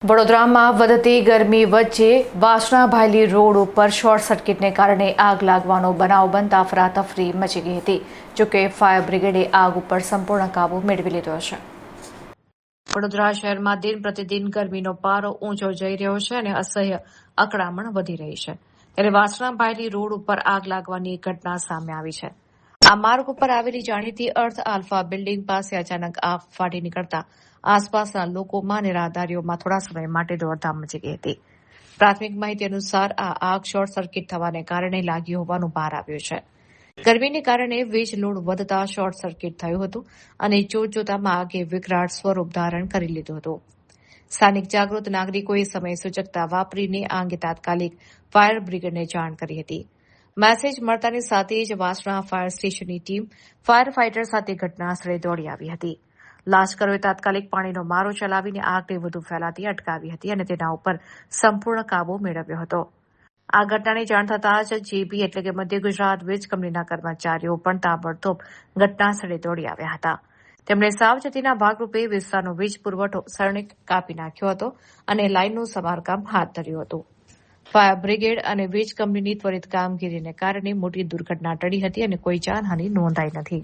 વડોદરામાં વધતી ગરમી વચ્ચે વાસણાભાયલી રોડ ઉપર શોર્ટ સર્કિટને કારણે આગ લાગવાનો બનાવ બનતા અફરાતફરી મચી ગઈ હતી. જોકે ફાયર બ્રિગેડે આગ ઉપર સંપૂર્ણ કાબુ મેળવી લીધો છે. વડોદરા શહેરમાં દિન પ્રતિદિન ગરમીનો પારો ઊંચો જઈ રહ્યો છે અને અસહ્ય અકળામણ વધી રહી છે. ત્યારે વાસણાભાયલી રોડ ઉપર આગ લાગવાની એક ઘટના સામે આવી છે. આ માર્ગ ઉપર આવેલી જાણીતી અર્થ આલ્ફા બિલ્ડિંગ પાસે અચાનક આગ ફાટી નીકળતા આસપાસના લોકોમાં અને રાહદારીઓમાં થોડા સમય માટે દોડધામ મચી ગઈ હતી. પ્રાથમિક માહિતી અનુસાર આ આગ શોર્ટ સર્કિટ થવાને કારણે લાગી હોવાનું બહાર આવ્યું છે. ગરમીને કારણે વીજ લોડ વધતા શોર્ટ સર્કિટ થયું હતું અને જોતજોતામાં આગે વિકરાળ સ્વરૂપ ધારણ કરી લીધું હતું. સ્થાનિક જાગૃત નાગરિકોએ સમય સૂચકતા વાપરીને આ અંગે તાત્કાલિક ફાયર બ્રિગેડને જાણ કરી હતી. મેસેજ મળતાની સાથે જ વાસણા ફાયર સ્ટેશનની ટીમ ફાયર ફાઇટર સાથે ઘટના સ્થળે દોડી આવી હતી. લાશ્કરોએ તાત્કાલિક પાણીનો મારો ચલાવીને આગને વધુ ફેલાતી અટકાવી હતી અને તેના ઉપર સંપૂર્ણ કાબુ મેળવ્યો હતો. આ ઘટનાની જાણ થતાં જ જેબી એટલે કે મધ્ય ગુજરાત વીજ કંપનીના કર્મચારીઓ પણ તાબડતોબ ઘટના સ્થળે દોડી આવ્યા હતા. તેમણે સાવચેતીના ભાગરૂપે વિસ્તારનો વીજ પુરવઠો સળંગ કાપી નાખ્યો હતો અને લાઇનનું સમારકામ હાથ ધર્યું હતું. ફાયર બ્રિગેડ અને વીજ કંપનીની ત્વરિત કામગીરીને કારણે મોટી દુર્ઘટના ટળી હતી અને કોઈ જાનહાનિ નોંધાઈ નથી.